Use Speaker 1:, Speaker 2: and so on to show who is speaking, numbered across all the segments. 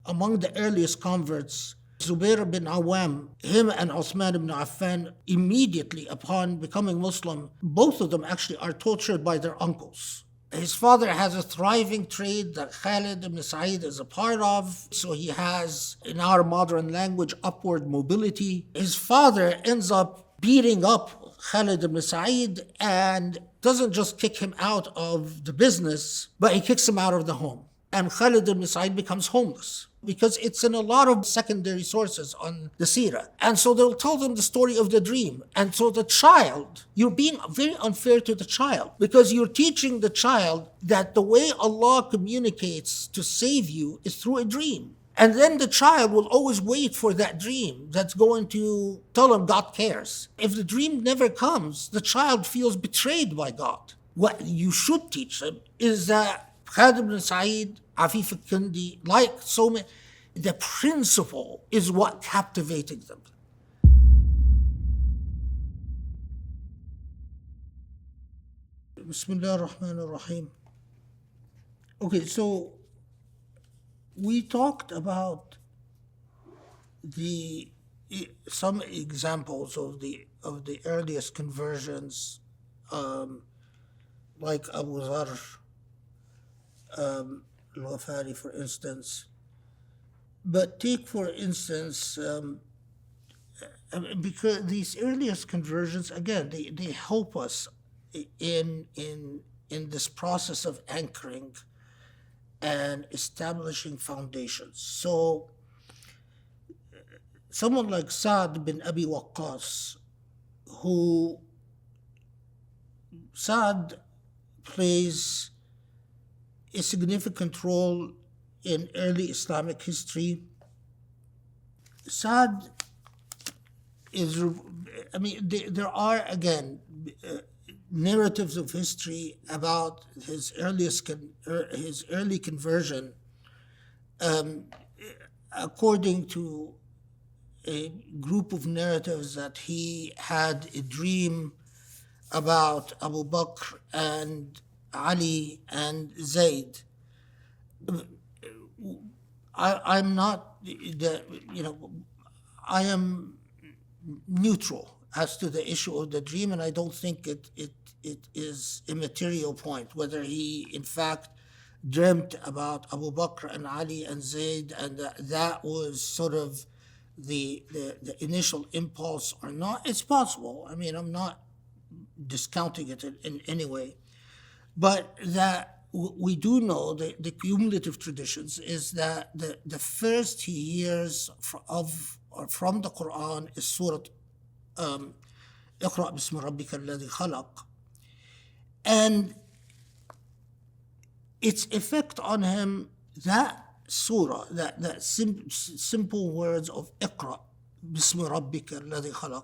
Speaker 1: among the earliest converts, Zubayr bin Awam, him and Uthman ibn Affan, immediately upon becoming Muslim, both of them actually are tortured by their uncles. His father has a thriving trade that Khalid ibn Sa'id is a part of, so he has, in our modern language, upward mobility. His father ends up beating up Khalid ibn Sa'id and doesn't just kick him out of the business, but he kicks him out of the home. And Khalid ibn Sa'id becomes homeless, because it's in a lot of secondary sources on the Sirah. And so they'll tell them the story of the dream. And so the child, you're being very unfair to the child, because you're teaching the child that the way Allah communicates to save you is through a dream. And then the child will always wait for that dream that's going to tell him God cares. If the dream never comes, the child feels betrayed by God. What you should teach him is that Khalid ibn Sa'id, Afif al-Kindi, like so many, the principle is what captivated them. Bismillah ar-Rahman ar-Rahim. Okay, so we talked about some examples of the earliest conversions, like Abu Dharr al-Ghafari, for instance. But take, for instance, because these earliest conversions, again, they help us in this process of anchoring and establishing foundations. So someone like Sa'd bin Abi Waqqas, who Sa'd plays a significant role in early Islamic history. Sa'd is, there are, again, narratives of history about his early conversion, according to a group of narratives, that he had a dream about Abu Bakr and Ali and Zayd. I'm not, I am neutral as to the issue of the dream, and I don't think it is a material point whether he in fact dreamt about Abu Bakr and Ali and Zayd, and that was sort of the initial impulse or not. It's possible. I mean, I'm not discounting it in any way. But that we do know, the cumulative traditions, is that the first he hears from the Quran is Surah Iqra' bismi rabbika alladhi khalaq. And its effect on him, that surah, that simple words of Iqra' bismi rabbika alladhi khalaq,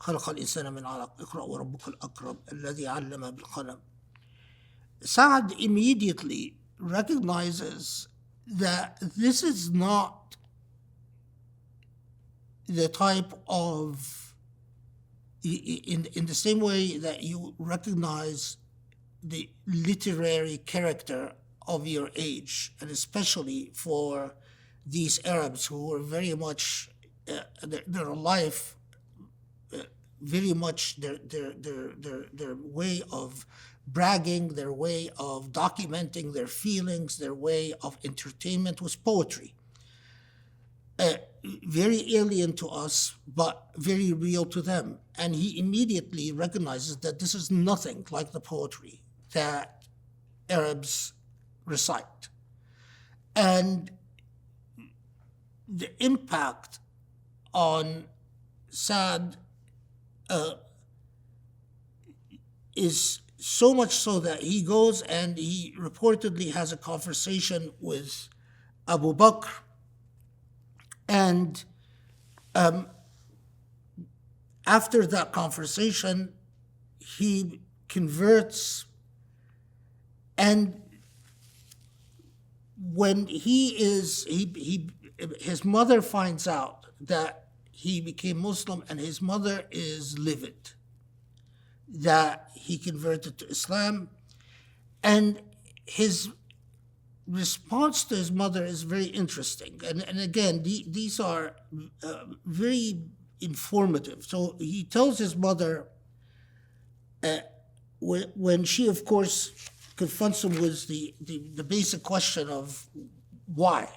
Speaker 1: خلق الإنسان من علق اقرأ وربك الأكرم الذي علم بالقلم. Sa'd immediately recognizes that this is not the type of, in the same way that you recognize the literary character of your age, and especially for these Arabs who were very much their life, very much their way of bragging, their way of documenting their feelings, their way of entertainment was poetry. Very alien to us, but very real to them. And he immediately recognizes that this is nothing like the poetry that Arabs recite. And the impact on Sa'd is so much so that he goes and he reportedly has a conversation with Abu Bakr, and after that conversation he converts, and when his mother finds out that he became Muslim, and his mother is livid that he converted to Islam, and his response to his mother is very interesting. And again, these are very informative. So he tells his mother, when she, of course, confronts him with the basic question of why?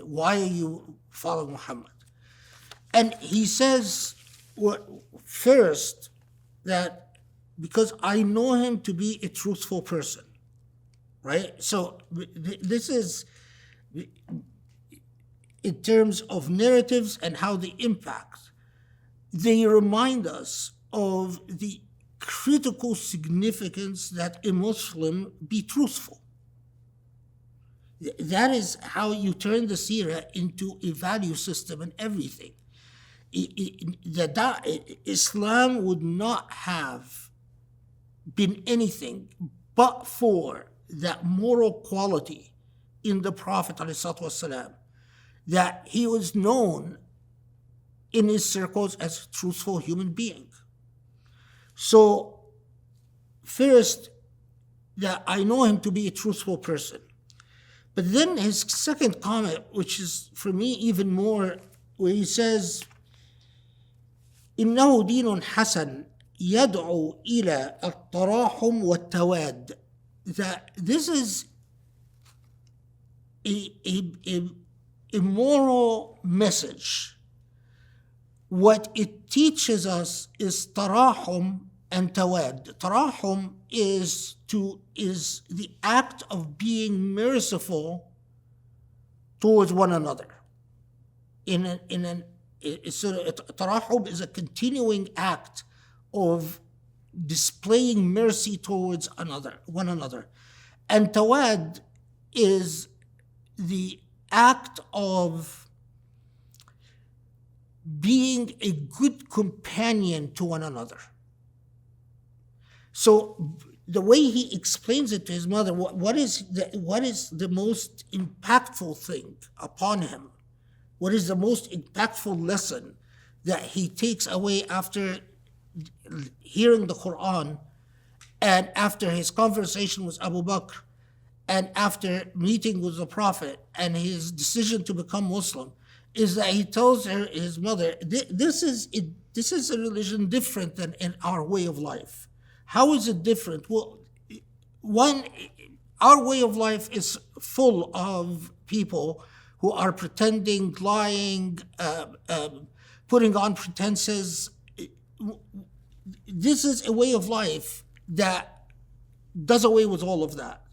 Speaker 1: Why are you following Muhammad? And he says, first, that because I know him to be a truthful person, right? So this is in terms of narratives and how they impact. They remind us of the critical significance that a Muslim be truthful. That is how you turn the Sirah into a value system and everything. Islam would not have been anything but for that moral quality in the Prophet ﷺ, that he was known in his circles as a truthful human being. So, first, that I know him to be a truthful person. But then his second comment, which is for me even more, where he says, إنه دين حسن يدعو إلى التراحم والتواد. That this is a moral message. What it teaches us is tarahum and tawad. Tarahum is the act of being merciful towards one another. Tarahum is a continuing act of displaying mercy towards one another. And tawad is the act of being a good companion to one another. So the way he explains it to his mother, what is the most impactful thing upon him? What is the most impactful lesson that he takes away after hearing the Quran and after his conversation with Abu Bakr and after meeting with the Prophet and his decision to become Muslim, is that he tells his mother, this is a religion different than in our way of life. How is it different? Well, one, our way of life is full of people who are pretending, lying, putting on pretenses. This is a way of life that does away with all of that.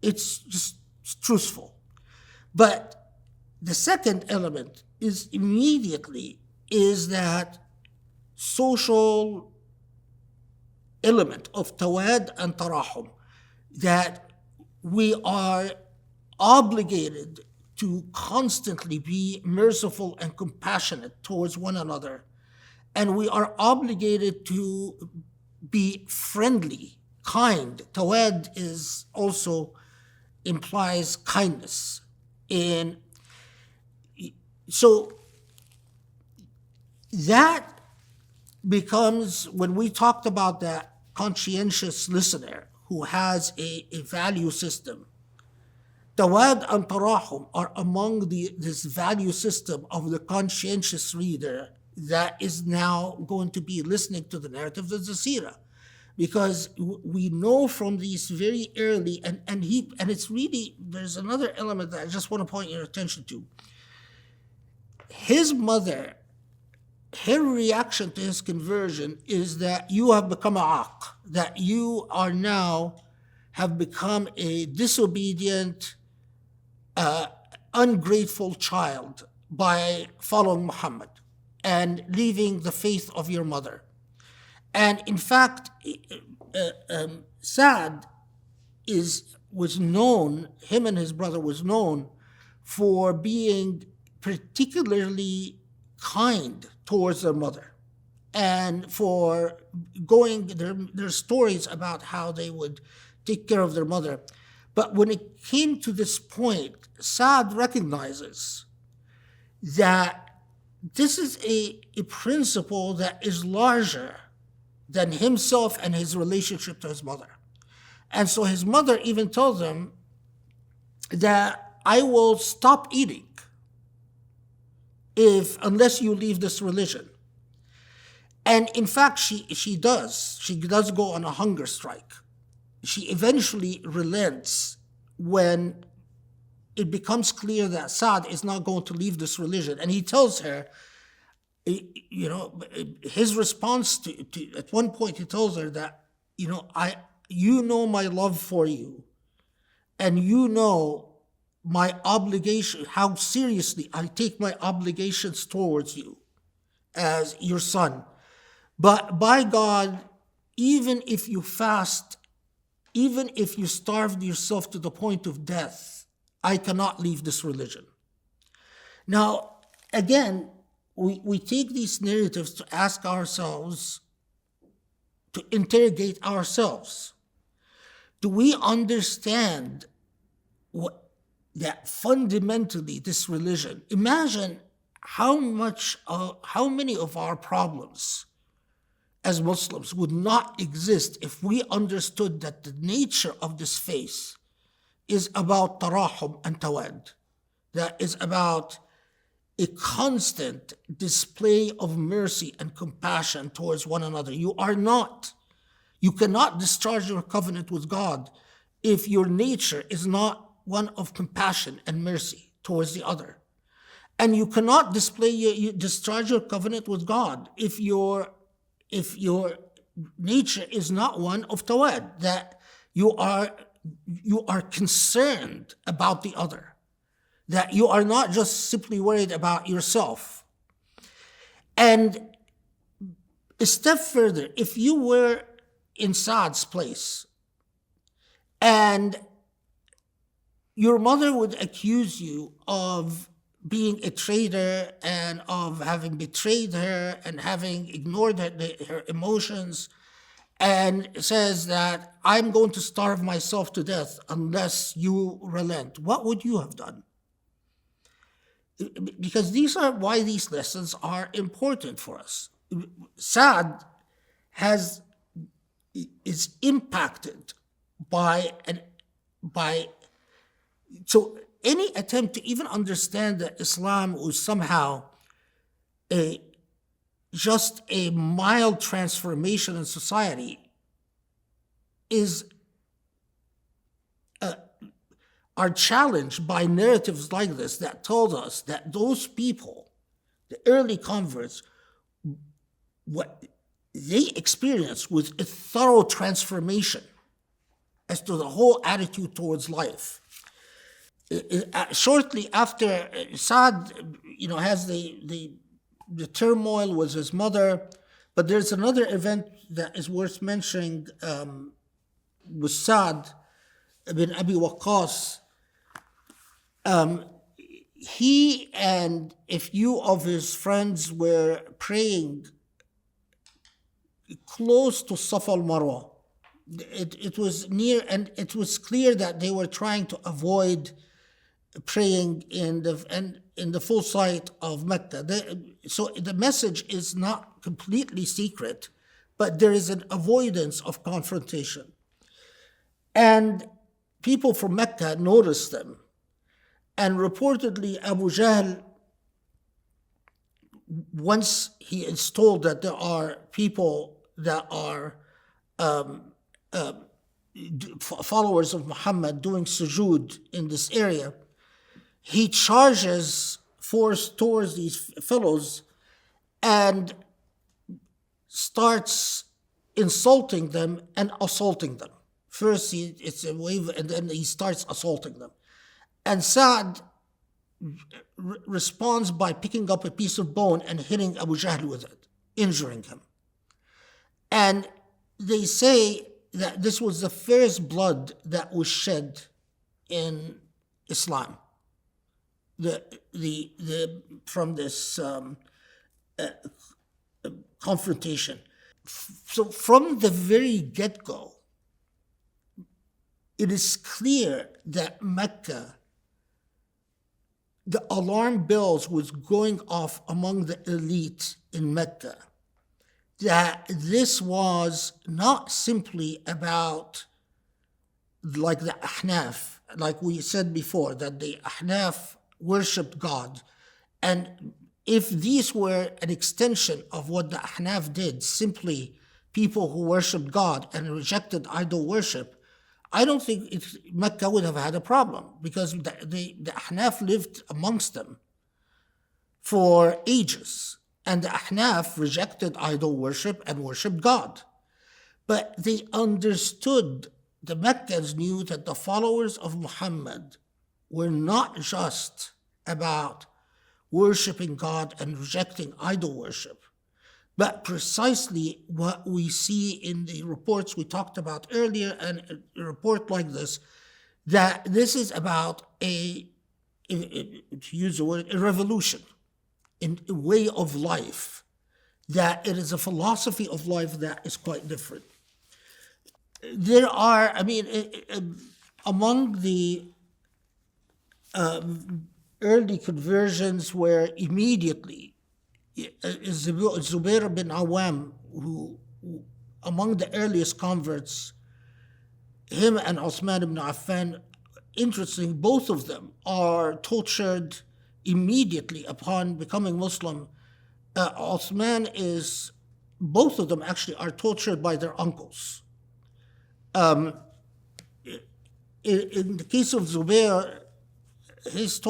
Speaker 1: It's just truthful. But the second element is that social element of tawad and tarahum, that we are obligated to constantly be merciful and compassionate towards one another. And we are obligated to be friendly, kind. Tawad is also implies kindness. And so that becomes, when we talked about that conscientious listener who has a value system, Tawad and Tarahum are among this value system of the conscientious reader that is now going to be listening to the narrative of the Sirah. Because we know from these very early, and it's really, there's another element that I just want to point your attention to. His mother, her reaction to his conversion is that you have become a aq, that you are now have become a disobedient, ungrateful child by following Muhammad and leaving the faith of your mother. And in fact, Sa'd was known, him and his brother was known for being particularly kind towards their mother, and for going, there's stories about how they would take care of their mother. But when it came to this point, Sa'd recognizes that this is a principle that is larger than himself and his relationship to his mother. And so his mother even told him, that I will stop eating unless you leave this religion. And in fact, she does. She does go on a hunger strike. She eventually relents when it becomes clear that Saad is not going to leave this religion. And he tells her, his response to at one point, he tells her that, you know my love for you, and you know my obligation, how seriously I take my obligations towards you as your son. But by God, even if you fast, even if you starved yourself to the point of death, I cannot leave this religion. Now, again, we take these narratives to ask ourselves, to interrogate ourselves. Do we understand that fundamentally this religion, imagine how many of our problems as Muslims would not exist if we understood that the nature of this faith is about tarahum and tawad, that is about a constant display of mercy and compassion towards one another. You cannot discharge your covenant with God if your nature is not one of compassion and mercy towards the other. And you cannot discharge your covenant with God if your nature is not one of tawad, that you are concerned about the other, that you are not just simply worried about yourself. And a step further, if you were in Saad's place and your mother would accuse you of being a traitor and of having betrayed her and having ignored her emotions, and says that I'm going to starve myself to death unless you relent, what would you have done? Because these are why these lessons are important for us. Saad is impacted by so any attempt to even understand that Islam was somehow just a mild transformation in society are challenged by narratives like this that told us that those people, the early converts, what they experienced was a thorough transformation as to the whole attitude towards life. Shortly after Saad, has the turmoil with his mother, but there's another event that is worth mentioning with Saad ibn Abi Waqqas. He and a few of his friends were praying close to Safa al-Marwa. It was near, and it was clear that they were trying to avoid praying in the full sight of Mecca. So the message is not completely secret, but there is an avoidance of confrontation. And people from Mecca noticed them. And reportedly, Abu Jahl, once he is told that there are people that are followers of Muhammad doing sujood in this area, he charges force towards these fellows and starts insulting them and assaulting them. First, it's a wave, and then he starts assaulting them. And Saad responds by picking up a piece of bone and hitting Abu Jahl with it, injuring him. And they say that this was the first blood that was shed in Islam. From this confrontation. So from the very get-go, it is clear that Mecca, the alarm bells was going off among the elite in Mecca, that this was not simply about, like the Ahnaf, like we said before, that the Ahnaf worshipped God. And if these were an extension of what the Ahnaf did, simply people who worshipped God and rejected idol worship, I don't think Mecca would have had a problem, because the Ahnaf lived amongst them for ages. And the Ahnaf rejected idol worship and worshipped God. But they understood, the Meccans knew that the followers of Muhammad were not just about worshipping God and rejecting idol worship, but precisely what we see in the reports we talked about earlier, and a report like this, that this is about to use the word, a revolution in a way of life, that it is a philosophy of life that is quite different. There are, among the early conversions where immediately Zubayr bin Awam, who among the earliest converts, him and Uthman ibn Affan, interesting, both of them are tortured immediately upon becoming Muslim. Uthman is, both of them actually are tortured by their uncles. In the case of Zubayr, his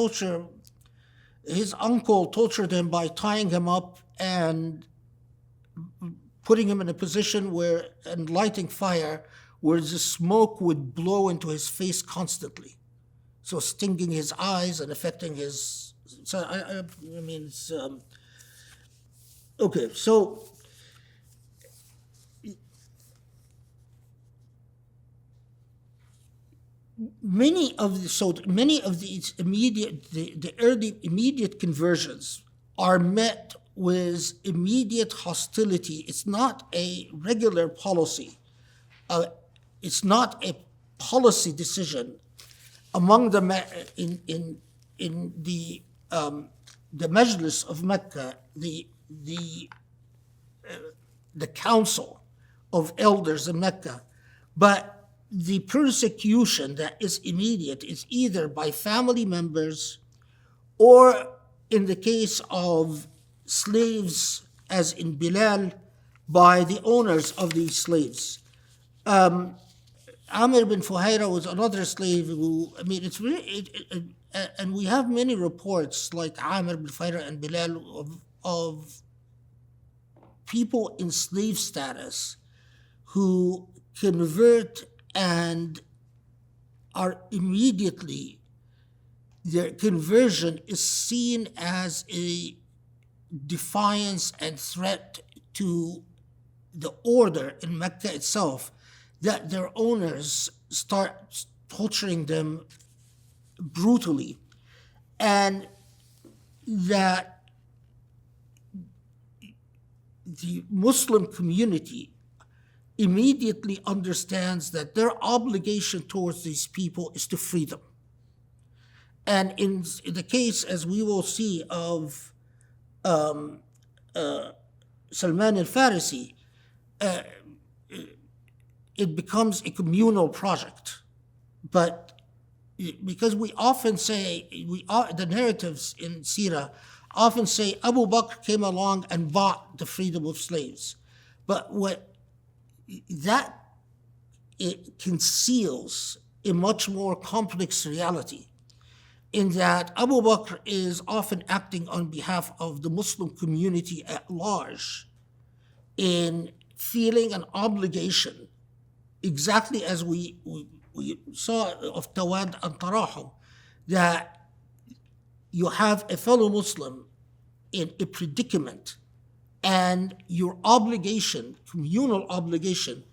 Speaker 1: uncle tortured him by tying him up and putting him in a position where, and lighting fire, where the smoke would blow into his face constantly, so stinging his eyes and affecting his. So it's okay. So many of these early immediate conversions are met with immediate hostility. It's not a regular policy. It's not a policy decision among the in the Majlis of Mecca, the council of elders in Mecca, but the persecution that is immediate is either by family members, or in the case of slaves, as in Bilal, by the owners of these slaves. Amr bin Fuhaira was another slave who, it's really, and we have many reports like Amr bin Fuhaira and Bilal of people in slave status who convert and are immediately, their conversion is seen as a defiance and threat to the order in Mecca itself, that their owners start torturing them brutally, and that the Muslim community immediately understands that their obligation towards these people is to free them. And in the case, as we will see, of Salman al-Farisi, it becomes a communal project. But because we often say, the narratives in Sirah often say Abu Bakr came along and bought the freedom of slaves. But it conceals a much more complex reality, in that Abu Bakr is often acting on behalf of the Muslim community at large, in feeling an obligation, exactly as we saw of Tawad and Tarahum, that you have a fellow Muslim in a predicament, and your obligation, communal obligation,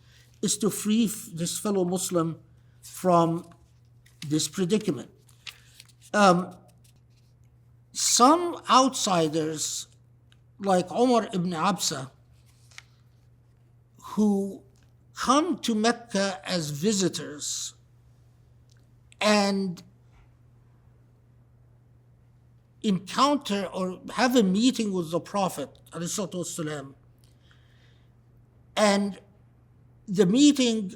Speaker 1: is to free this fellow Muslim from this predicament. Some outsiders, like Umar ibn Abasa, who come to Mecca as visitors and encounter or have a meeting with the Prophet ﷺ, and the meeting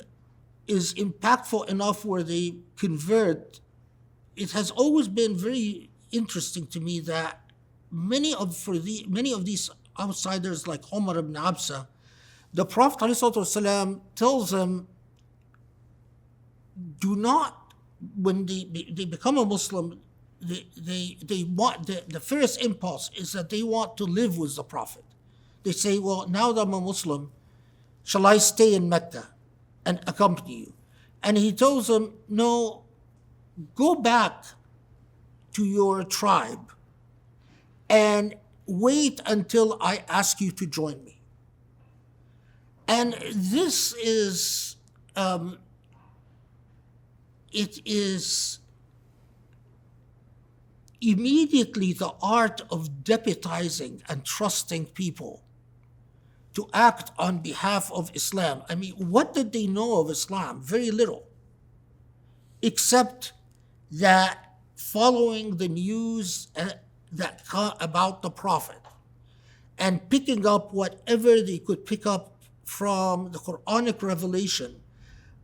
Speaker 1: is impactful enough where they convert it has always been very interesting to me that many of these outsiders like Umar ibn Abasa, the Prophet ﷺ tells them, do not, when they become a Muslim, they want, the first impulse is that they want to live with the Prophet. They say, well, now that I'm a Muslim, shall I stay in Mecca and accompany you? And he tells them, no, go back to your tribe and wait until I ask you to join me. And this is, it is immediately the art of deputizing and trusting people to act on behalf of Islam. I mean, what did they know of Islam? Very little, except that following the news about the Prophet and picking up whatever they could pick up from the Quranic revelation.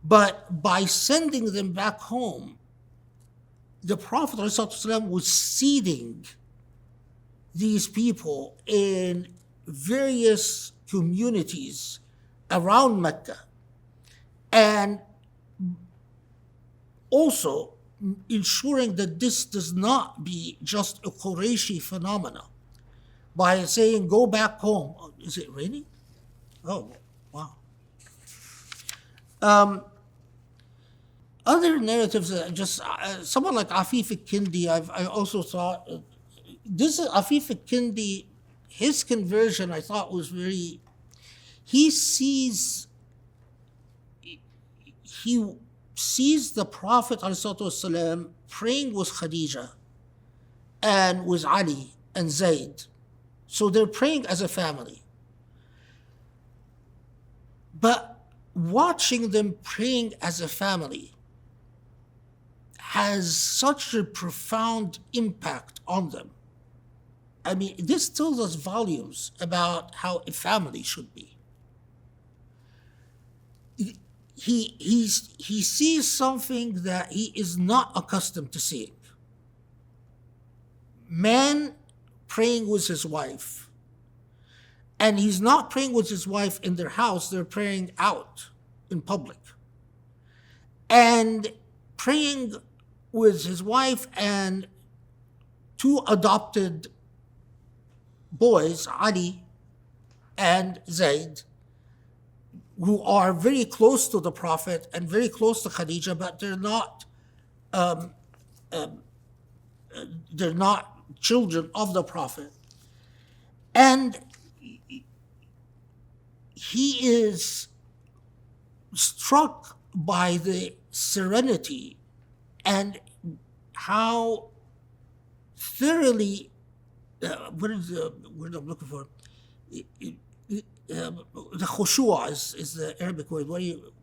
Speaker 1: But by sending them back home, the Prophet ﷺ was seeding these people in various communities around Mecca, and also ensuring that this does not be just a Qurayshi phenomena by saying, go back home. Oh, is it raining? Oh, wow. Other narratives, just someone like Afif al-Kindi, I also thought, this Afif al-Kindi, his conversion I thought was very, he sees the Prophet ﷺ praying with Khadija and with Ali and Zayd. So they're praying as a family. But watching them praying as a family has such a profound impact on them. I mean, this tells us volumes about how a family should be. He sees something that he is not accustomed to seeing. Man praying with his wife. And he's not praying with his wife in their house, they're praying out in public. And praying with his wife and two adopted boys, Ali and Zayd, who are very close to the Prophet and very close to Khadija, but they're not children of the Prophet. And he is struck by the serenity and how thoroughly, what is the word I'm looking for? The khushu' is the Arabic word. What do you?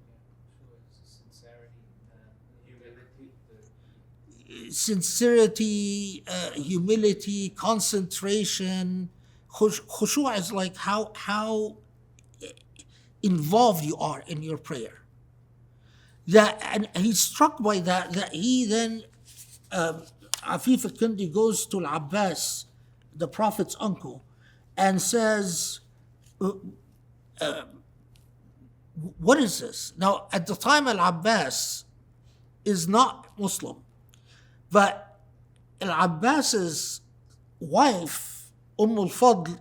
Speaker 1: Sincerity, humility, concentration. Khushu' is like how involved you are in your prayer. And he's struck by that he then, Afif al-Kindi goes to al-Abbas, the Prophet's uncle, and says, what is this? Now, at the time, al-Abbas is not Muslim, but al-Abbas's wife, Al Fadl,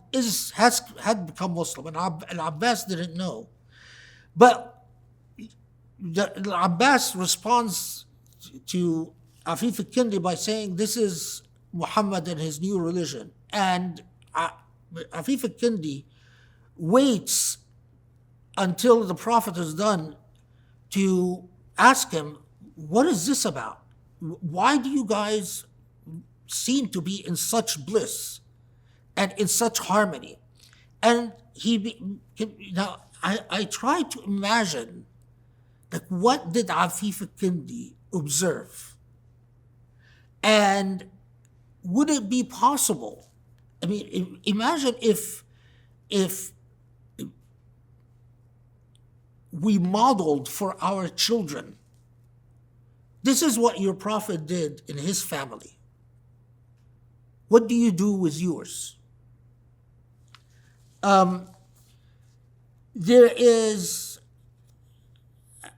Speaker 1: had become Muslim, and al-Abbas didn't know. But al-Abbas responds to Afif al-Kindi by saying, this is Muhammad and his new religion. And Afif al-Kindi waits until the Prophet is done to ask him, what is this about? Why do you guys seem to be in such bliss and in such harmony? And now I try to imagine, like, what did Afif al-Kindi observe? And would it be possible? I mean, imagine if we modeled for our children This is what your prophet did in his family. What do you do with yours? There is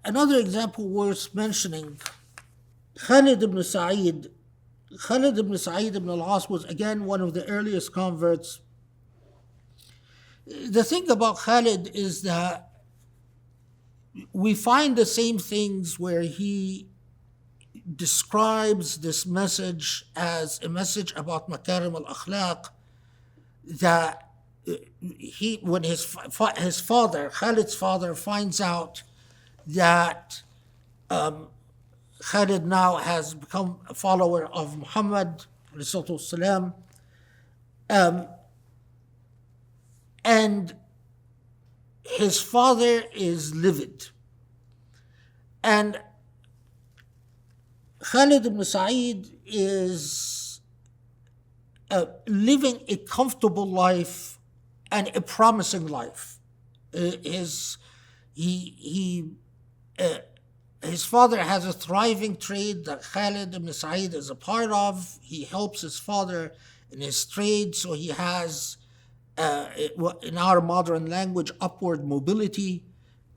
Speaker 1: another example worth mentioning. Khalid ibn Sa'id ibn al-As was again one of the earliest converts. The thing about Khalid is that we find the same things where he describes this message as a message about makarim al-akhlaq, that when his father, Khalid's father, finds out that Khalid now has become a follower of Muhammad ﷺ, and his father is livid. And Khalid ibn Sa'id is living a comfortable life and a promising life. His father has a thriving trade that Khalid ibn Sa'id is a part of. He helps his father in his trade, so he has, in our modern language, upward mobility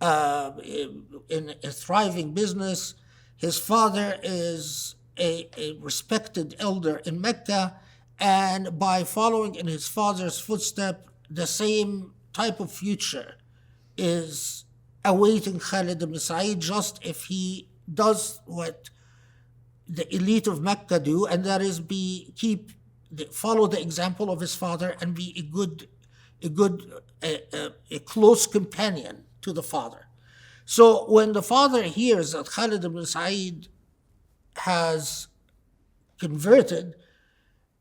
Speaker 1: in a thriving business. His father is a respected elder in Mecca, and by following in his father's footsteps, the same type of future is awaiting Khalid ibn Sa'id, just if he does what the elite of Mecca do, and that is follow the example of his father and be a close companion to the father. So when the father hears that Khalid ibn Sa'id has converted,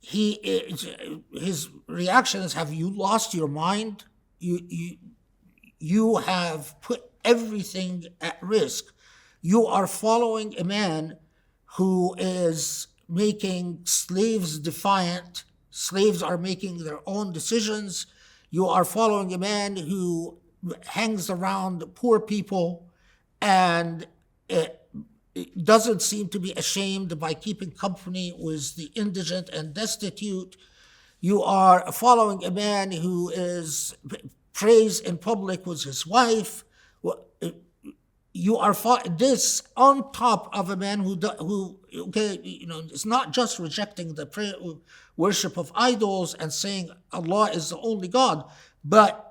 Speaker 1: his reaction is, have you lost your mind? You have put everything at risk. You are following a man who is making slaves defiant. Slaves are making their own decisions. You are following a man who hangs around poor people and doesn't seem to be ashamed by keeping company with the indigent and destitute. You are following a man who is praised in public with his wife. You are this on top of a man who is not just rejecting the worship of idols and saying Allah is the only God, but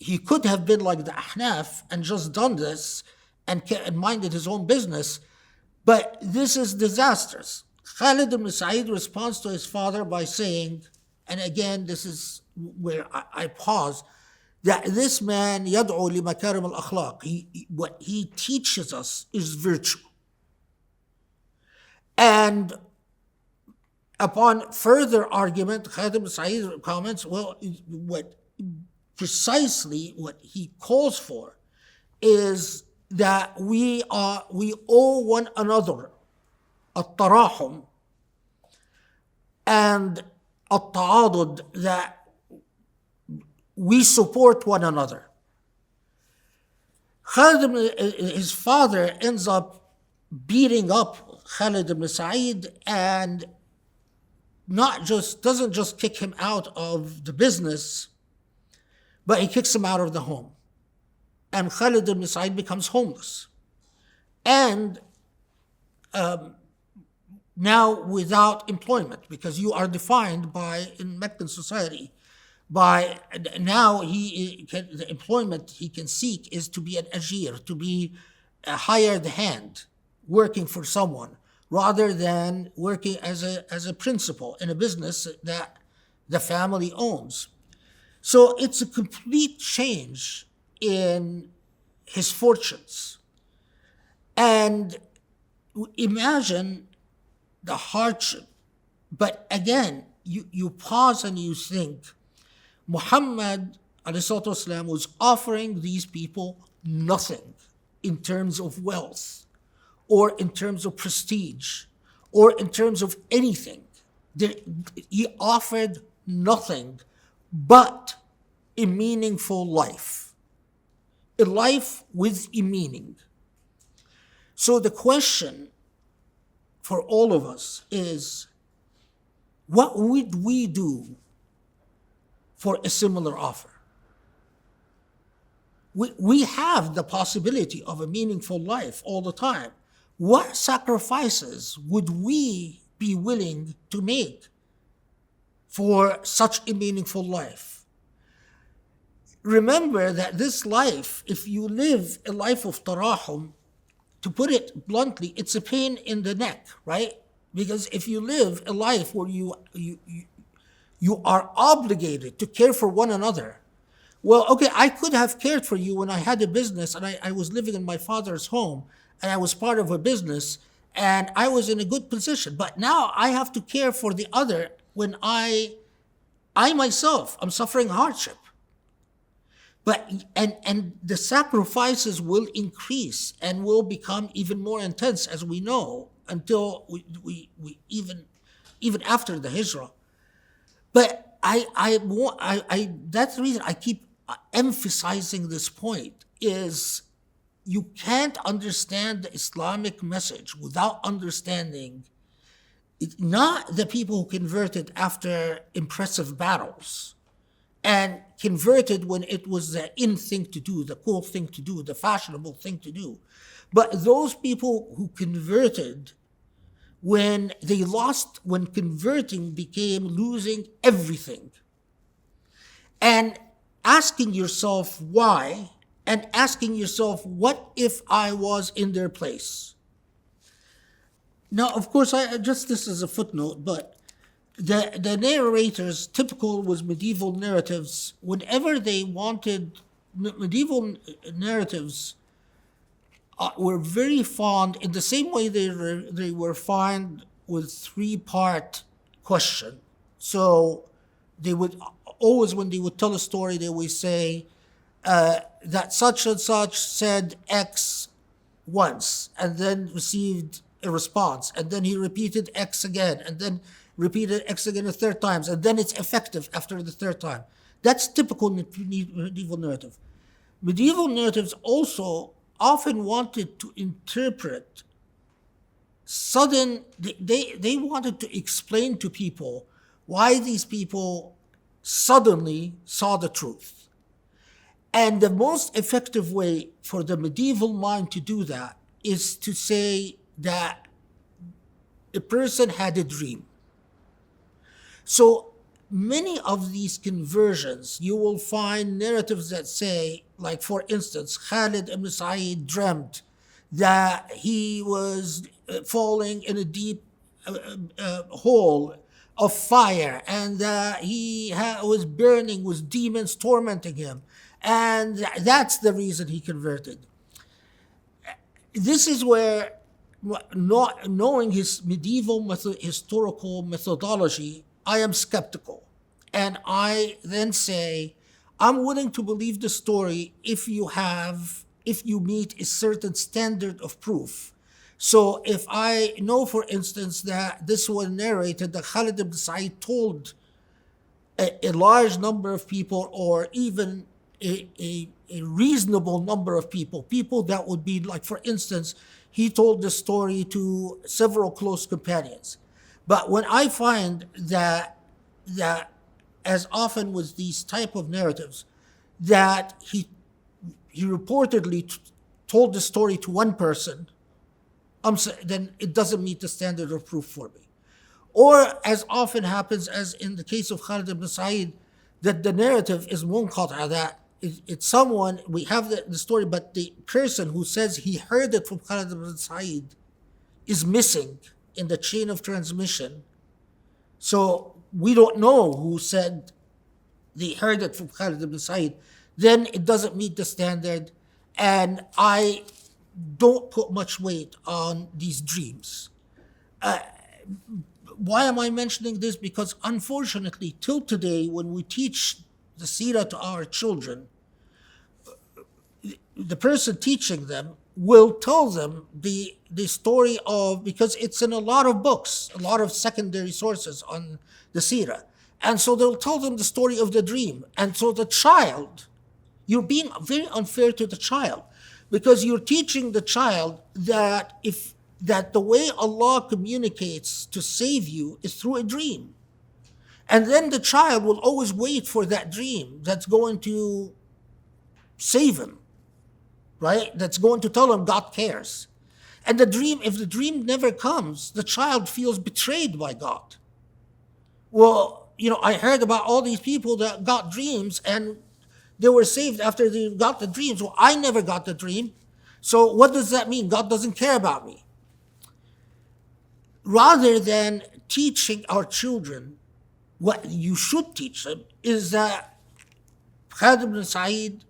Speaker 1: he could have been like the Ahnaf and just done this and minded his own business, but this is disastrous. Khalid ibn Sa'id responds to his father by saying, and again, this is where I pause, that this man yad'u li makarim al-akhlaq. What he teaches us is virtue. And upon further argument, Khalid ibn Sa'id comments, precisely what he calls for is that we owe one another at-tarahum and at-ta'adud, that we support one another. His father ends up beating up Khalid ibn Sa'id, and doesn't just kick him out of the business, but he kicks him out of the home. And Khalid ibn Sa'id becomes homeless. And now without employment, because you are defined in Meccan society, the employment he can seek is to be an ajir, to be a hired hand, working for someone, rather than working as a principal in a business that the family owns. So it's a complete change in his fortunes. And imagine the hardship. But again, you pause and you think, Muhammad ﷺ was offering these people nothing in terms of wealth, or in terms of prestige, or in terms of anything. He offered nothing but a meaningful life, a life with a meaning. So the question for all of us is, what would we do for a similar offer? We have the possibility of a meaningful life all the time. What sacrifices would we be willing to make for such a meaningful life? Remember that this life, if you live a life of tarahum, to put it bluntly, it's a pain in the neck, right? Because if you live a life where you are obligated to care for one another, well, okay, I could have cared for you when I had a business and I was living in my father's home and I was part of a business and I was in a good position. But now I have to care for the other when I myself, I'm suffering hardship. But and the sacrifices will increase and will become even more intense, as we know, until we even after the hijrah. But that's the reason I keep emphasizing this point, is you can't understand the Islamic message without understanding not the people who converted after impressive battles and converted when it was the in thing to do, the cool thing to do, the fashionable thing to do, but those people who converted when converting became losing everything. And asking yourself why, and asking yourself, what if I was in their place? Now, of course, this is a footnote, but the narrators, typical was medieval narratives, whenever they wanted, medieval narratives were very fond, in the same way they were fond with three-part question. So they would always, when they would tell a story, they would say that such and such said X once and then received a response, and then he repeated X again, and then repeated X again a third time, and then it's effective after the third time. That's typical medieval narrative. Medieval narratives also often wanted to interpret they wanted to explain to people why these people suddenly saw the truth. And the most effective way for the medieval mind to do that is to say that a person had a dream. So many of these conversions, you will find narratives that say, like for instance, Khalid ibn Sa'id dreamt that he was falling in a deep hole of fire, and that he was burning with demons tormenting him, and that's the reason he converted. This is where, not knowing his medieval historical methodology, I am skeptical. And I then say, I'm willing to believe the story if you meet a certain standard of proof. So if I know, for instance, that this was narrated that Khalid ibn Sa'id told a large number of people, or even a reasonable number of people that would be, like, for instance, he told the story to several close companions. But when I find that as often with these type of narratives, that he reportedly told the story to one person, then it doesn't meet the standard of proof for me. Or as often happens, as in the case of Khalid ibn Sa'id, that the narrative is munqata, that it's someone, we have the story, but the person who says he heard it from Khalid ibn Sa'id is missing in the chain of transmission. So we don't know who said they heard it from Khalid ibn Sa'id. Then it doesn't meet the standard, and I don't put much weight on these dreams. Why am I mentioning this? Because unfortunately, till today, when we teach the Sirah to our children, the person teaching them will tell them the story of, because it's in a lot of books, a lot of secondary sources on the Sirah. And so they'll tell them the story of the dream. And so the child, you're being very unfair to the child, because you're teaching the child that the way Allah communicates to save you is through a dream. And then the child will always wait for that dream that's going to save him, right? That's going to tell him God cares. And if the dream never comes, the child feels betrayed by God. Well, I heard about all these people that got dreams and they were saved after they got the dreams. Well, I never got the dream. So what does that mean? God doesn't care about me. Rather than teaching our children, what you should teach them is that Khalid ibn Sa'id,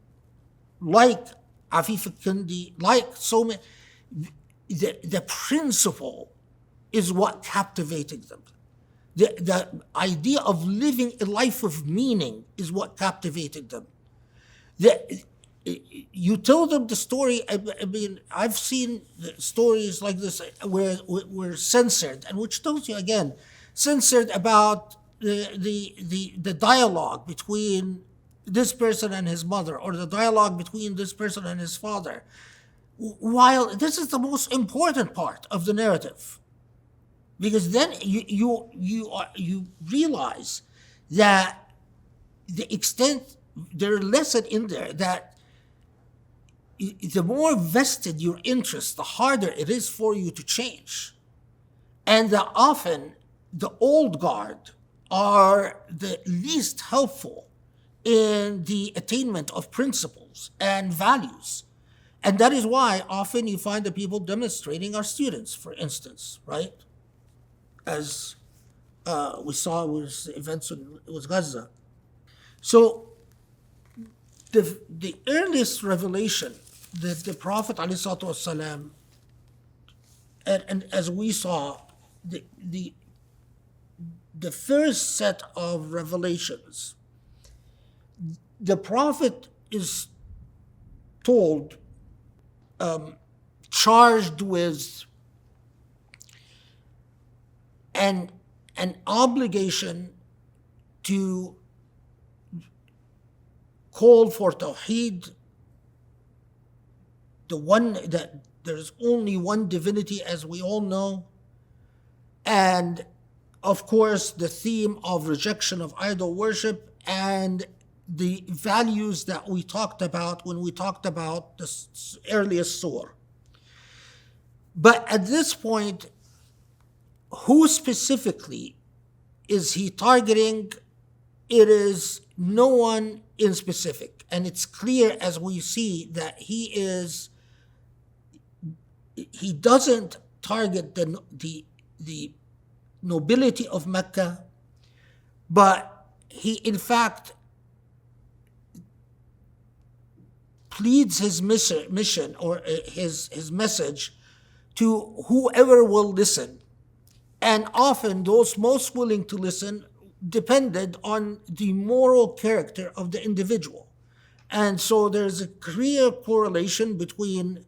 Speaker 1: like Afif al-Kindi, like so many, the principle is what captivated them. The idea of living a life of meaning is what captivated them. You tell them the story. I mean, I've seen stories like this where we're censored, and which tells you again, censored about the dialogue between this person and his mother, or the dialogue between this person and his father. While this is the most important part of the narrative, because then you realize that the extent, there's a lesson in there that the more vested your interest, the harder it is for you to change. And that often the old guard are the least helpful in the attainment of principles and values. And that is why often you find the people demonstrating are students, for instance, right? As we saw with the events when it was Gaza. So the earliest revelation that the Prophet ﷺ, and as we saw, the first set of revelations, the Prophet is told, charged with an obligation to call for Tawheed, the one that there's only one divinity, as we all know, and of course the theme of rejection of idol worship and the values that we talked about when we talked about the earliest surah. But at this point, who specifically is he targeting? It is no one in specific. And it's clear as we see that he doesn't target the nobility of Mecca, but he in fact pleads his mission or his message to whoever will listen. And often those most willing to listen depended on the moral character of the individual. And so there's a clear correlation between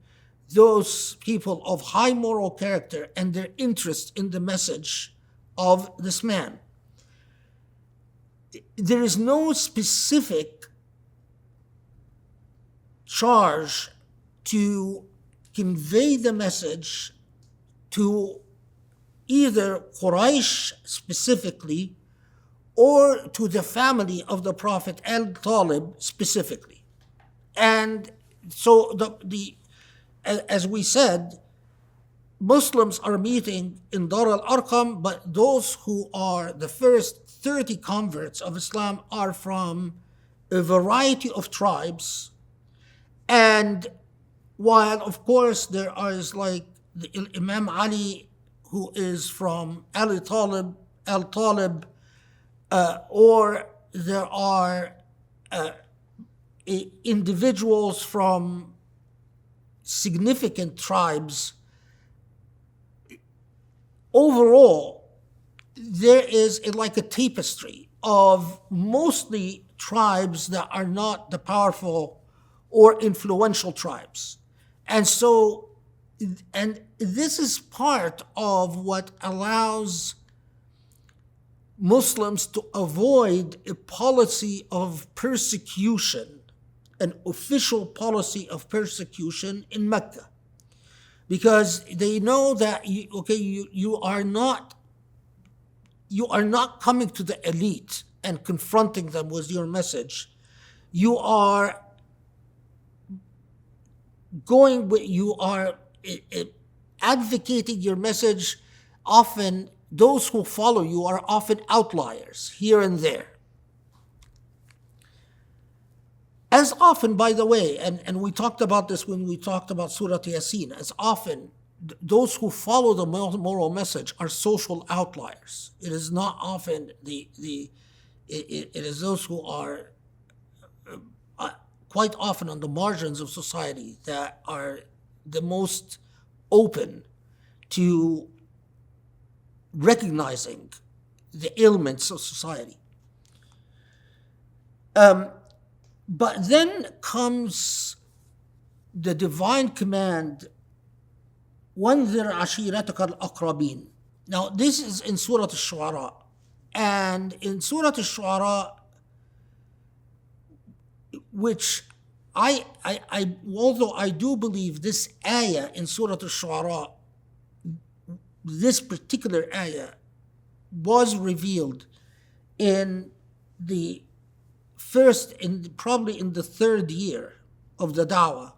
Speaker 1: those people of high moral character and their interest in the message of this man. There is no specific charge to convey the message to either Quraysh specifically or to the family of the Prophet al-Talib specifically. And so as we said, Muslims are meeting in Dar al-Arqam, but those who are the first 30 converts of Islam are from a variety of tribes. And while of course there is like the Imam Ali, who is from al-Talib, or there are individuals from significant tribes. Overall, there is like a tapestry of mostly tribes that are not the powerful or influential tribes. And so, and this is part of what allows Muslims to avoid a policy of persecution an official policy of persecution in Mecca, because they know that you are not coming to the elite and confronting them with your message. You are advocating your message. Often those who follow you are often outliers here and there. As often, by the way, and we talked about this when we talked about Surah Yasin, as often those who follow the moral message are social outliers. It is not often it is those who are quite often on the margins of society that are the most open to recognizing the ailments of society. But then comes the divine command, وَانذِرْ عَشِيرَتَكَ الْأَقْرَبِينَ. Now this is in Surah Al-Shu'ara. And in Surah Al-Shu'ara, which although I do believe this ayah in Surah Al-Shu'ara, this particular ayah was revealed in the probably in the third year of the da'wah.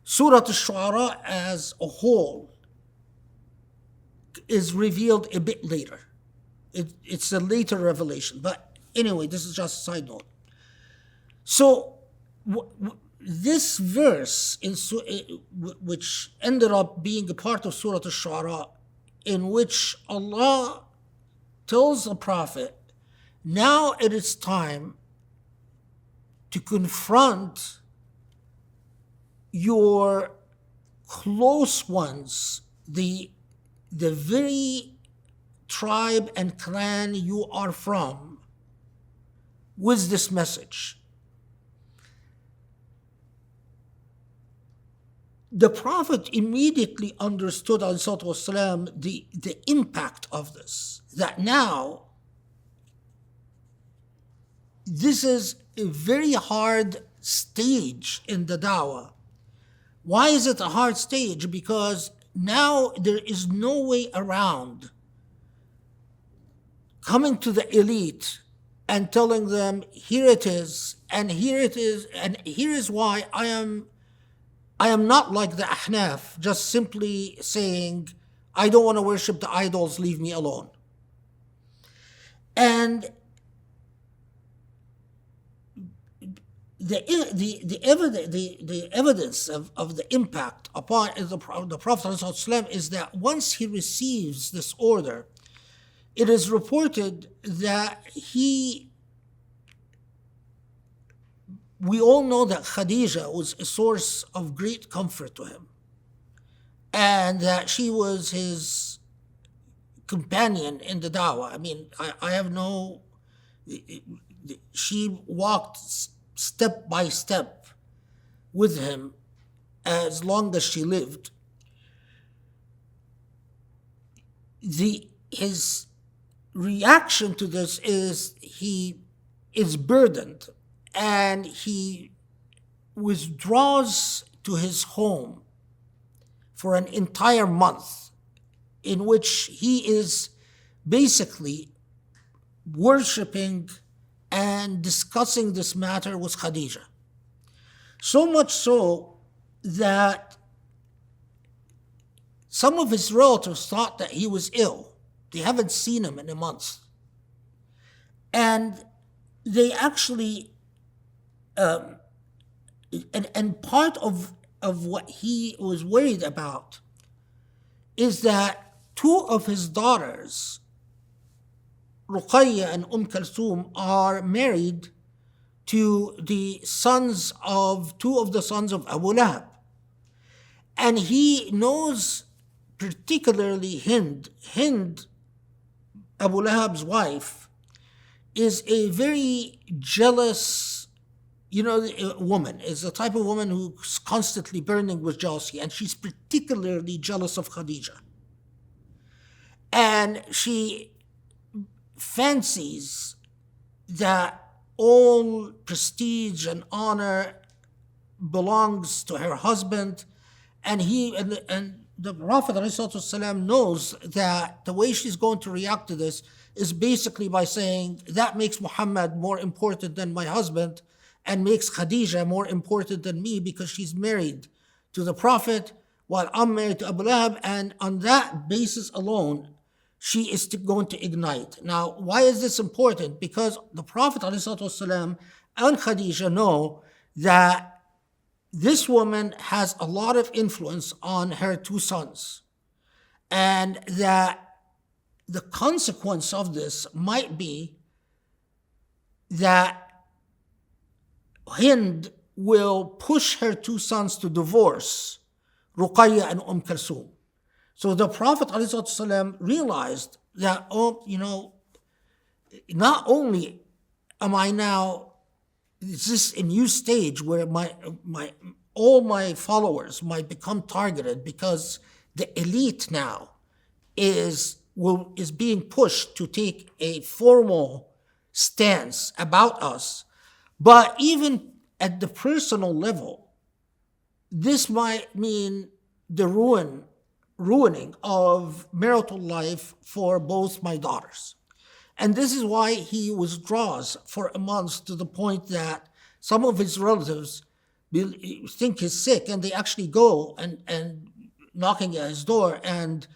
Speaker 1: Surah Al-Shu'ara as a whole is revealed a bit later. It's a later revelation. But anyway, this is just a side note. So this verse, which ended up being a part of Surah Al-Shu'ara, in which Allah tells the Prophet, now it is time to confront your close ones, the very tribe and clan you are from, with this message. The Prophet immediately understood, ﷺ, the impact of this, that now this is a very hard stage in the da'wah. Why is it a hard stage? Because now there is no way around coming to the elite and telling them, here it is, and here it is, and here is why I am not like the Ahnaf, just simply saying, I don't want to worship the idols, leave me alone. And the evidence of the impact upon the Prophet ﷺ is that once he receives this order, it is reported that we all know that Khadija was a source of great comfort to him, and that she was his companion in the da'wah. I mean, she walked step by step with him as long as she lived. His reaction to this is he is burdened, and he withdraws to his home for an entire month, in which he is basically worshipping and discussing this matter with Khadija. So much so that some of his relatives thought that he was ill. They haven't seen him in a month. And they actually, and part of what he was worried about is that two of his daughters, Ruqayya and Kulthum, are married to the sons of two of the sons of Abu Lahab. And he knows particularly Hind. Hind, Abu Lahab's wife, is a very jealous, woman, is the type of woman who's constantly burning with jealousy, and she's particularly jealous of Khadija. And she fancies that all prestige and honor belongs to her husband, and the Prophet ﷺ knows that the way she's going to react to this is basically by saying that makes Muhammad more important than my husband and makes Khadija more important than me because she's married to the Prophet while I'm married to Abu Lahab, and on that basis alone, she is going to ignite. Now, why is this important? Because the Prophet ﷺ and Khadija know that this woman has a lot of influence on her two sons, and that the consequence of this might be that Hind will push her two sons to divorce Ruqayya and Kulthum. So the Prophet ﷺ realized that, not only am I now, is this a new stage where all my followers might become targeted because the elite now is being pushed to take a formal stance about us, but even at the personal level, this might mean the ruining of marital life for both my daughters. And this is why he withdraws for a month, to the point that some of his relatives think he's sick, and they actually go and knocking at his door, and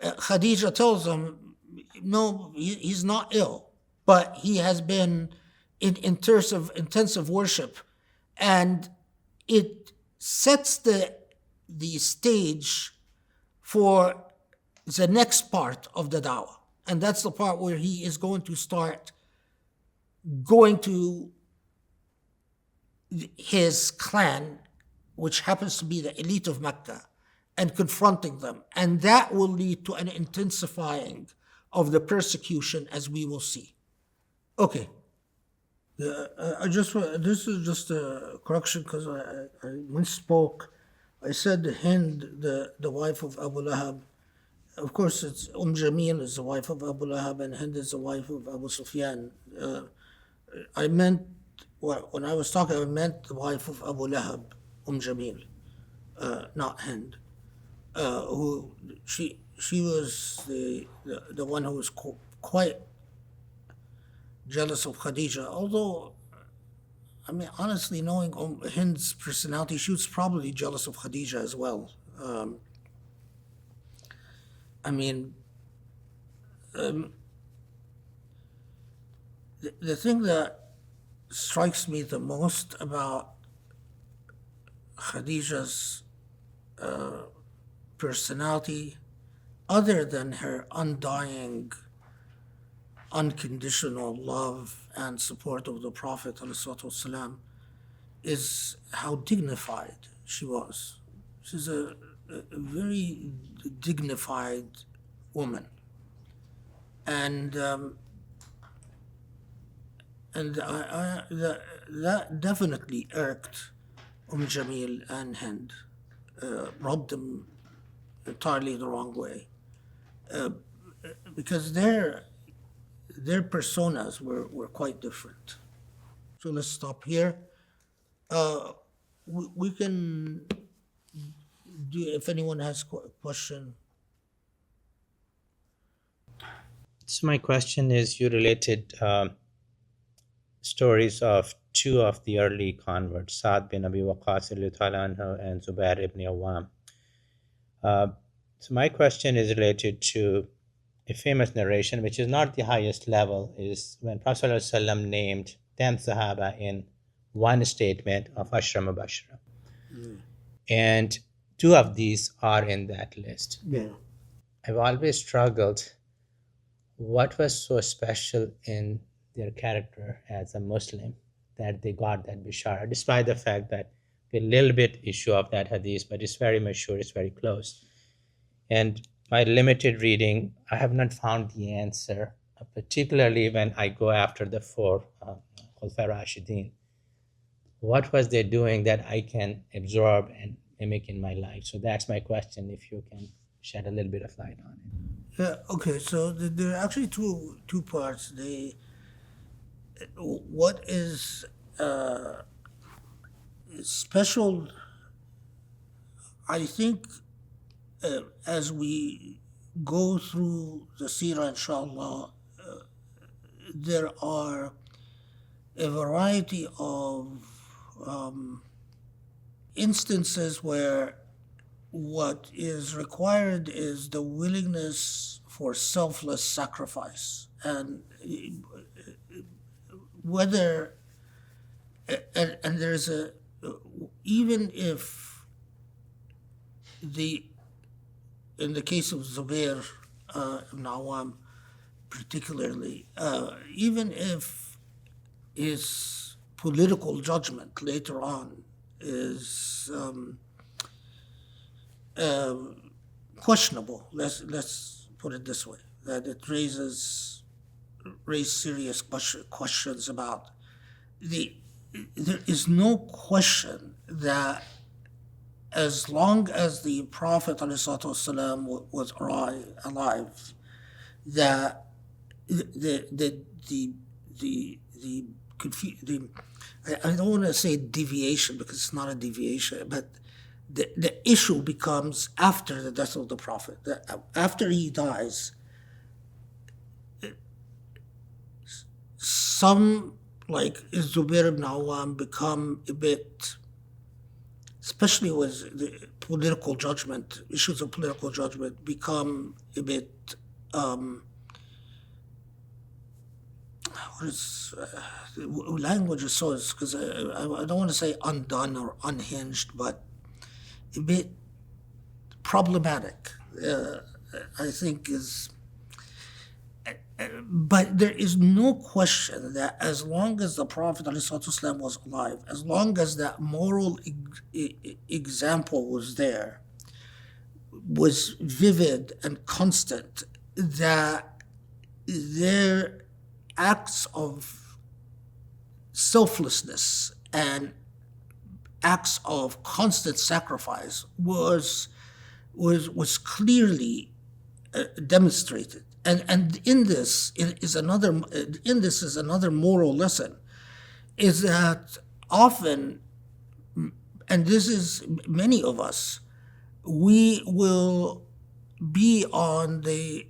Speaker 1: Khadija tells them, no, he's not ill, but he has been in intensive worship. And it sets the stage for the next part of the da'wah. And that's the part where he is going to start going to his clan, which happens to be the elite of Mecca, and confronting them. And that will lead to an intensifying of the persecution, as we will see. Okay. This is just a correction because I misspoke. I said Hind, the wife of Abu Lahab. Of course, it's Jamil is the wife of Abu Lahab, and Hind is the wife of Abu Sufyan. I meant, when I was talking, I meant the wife of Abu Lahab, Jamil, not Hind. Who she was the one who was quite jealous of Khadija. Although, I mean, honestly, knowing Hind's personality, she was probably jealous of Khadija as well. The thing that strikes me the most about Khadija's personality, other than her undying, unconditional love and support of the Prophet ﷺ, is how dignified she was. She's a very dignified woman, and that definitely irked Jamil and Hind, rubbed them entirely the wrong way, because their personas were quite different. So let's stop here. We can do, if anyone has a question.
Speaker 2: So my question is, you related stories of two of the early converts, Sa'd bin Abi Waqqas and Zubayr ibn Awam. So my question is related to a famous narration, which is not the highest level, is when Prophet ﷺ named 10 Sahaba in one statement of Ashra Mubashra. And two of these are in that list.
Speaker 1: Yeah.
Speaker 2: I've always struggled, what was so special in their character as a Muslim that they got that bishara, despite the fact that a little bit issue of that hadith, but it's very mature, it's very close. And my limited reading, I have not found the answer, particularly when I go after the four Khulafa Rashidin. What was they doing that I can absorb and mimic in my life? So that's my question, if you can shed a little bit of light on it.
Speaker 1: Yeah, okay, so there are actually two parts. What is special, I think, as we go through the Sirah, inshallah, there are a variety of instances where what is required is the willingness for selfless sacrifice. And whether, and there's a, even if in the case of Zubayr ibn Awam particularly, even if his political judgment later on is questionable, let's put it this way, that it raised serious questions about there is no question that as long as the Prophet ﷺ was alive, that I don't want to say deviation because it's not a deviation, but the issue becomes after the death of the Prophet. After he dies, some, like Zubayr ibn Awam, become a bit, especially with the political judgment, issues of political judgment become a bit, language is so, because I don't want to say undone or unhinged, but a bit problematic, I think is. But there is no question that as long as the Prophet ﷺ was alive, as long as that moral example was there, was vivid and constant, that their acts of selflessness and acts of constant sacrifice was clearly demonstrated. And in this is another moral lesson, is that often, and this is many of us, we will be on the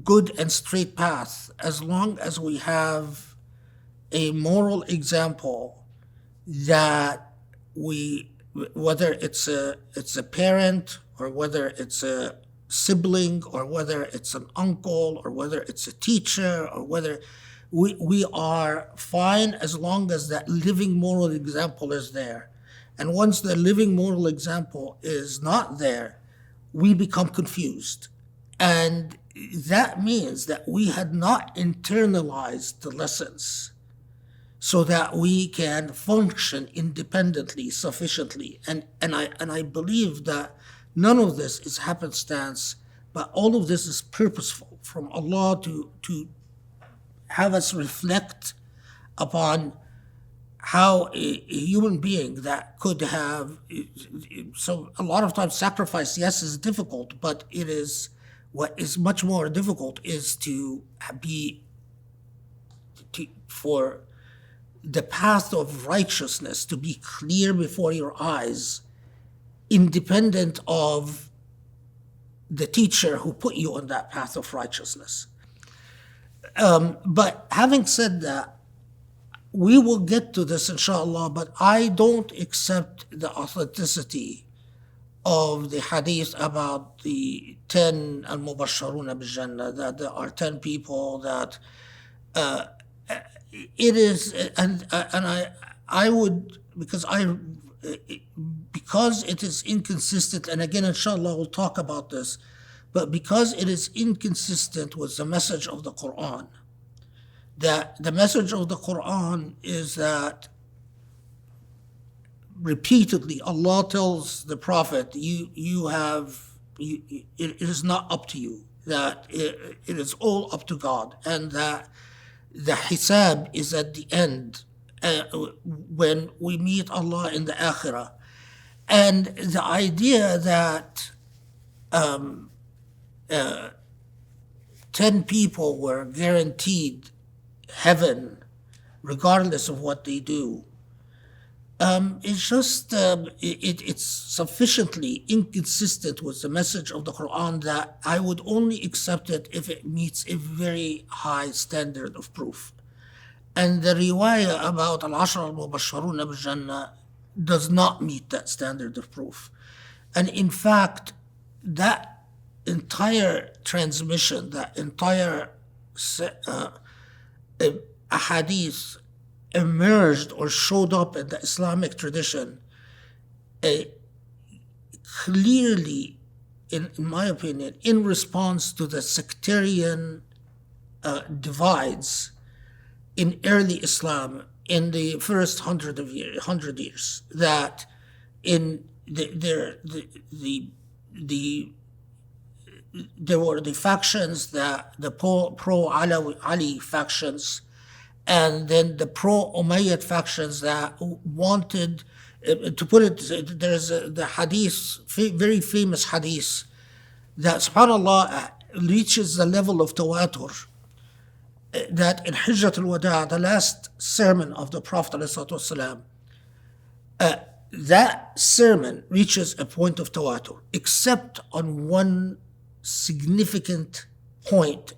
Speaker 1: good and straight path as long as we have a moral example that whether it's a parent, or whether it's a sibling, or whether it's an uncle, or whether it's a teacher, or whether we are fine as long as that living moral example is there. And once the living moral example is not there, we become confused. And that means that we had not internalized the lessons so that we can function independently sufficiently. And I believe that none of this is happenstance, but all of this is purposeful from Allah to have us reflect upon how a human being that could have, so a lot of times sacrifice, yes, is difficult, but it is, what is much more difficult is for the path of righteousness to be clear before your eyes, independent of the teacher who put you on that path of righteousness. But having said that, we will get to this inshallah, but I don't accept the authenticity of the hadith about the 10 al-mubasharuna bil-jannah, that there are 10 people that it is, and I would, because it is inconsistent, and again inshallah we'll talk about this, but because it is inconsistent with the message of the Quran, that the message of the Quran is that repeatedly Allah tells the Prophet, it is not up to you, that it is all up to God, and that the hisab is at the end, when we meet Allah in the akhirah. And the idea that 10 people were guaranteed heaven regardless of what they do, It's just it's sufficiently inconsistent with the message of the Quran that I would only accept it if it meets a very high standard of proof. And the riwayah about al-ashra al-mubashsharuna bil-jannah does not meet that standard of proof. And in fact, that entire transmission, that entire hadith emerged or showed up in the Islamic tradition clearly, in my opinion, in response to the sectarian divides in early Islam in the first 100 years, that in there were the factions, that the pro Ali factions, and then the pro Umayyad factions that wanted to put it. There's the hadith, very famous hadith, that subhanallah reaches the level of tawatur, that in Hijjat al-Wada', the last sermon of the Prophet ﷺ, that sermon reaches a point of tawatur, except on one significant point,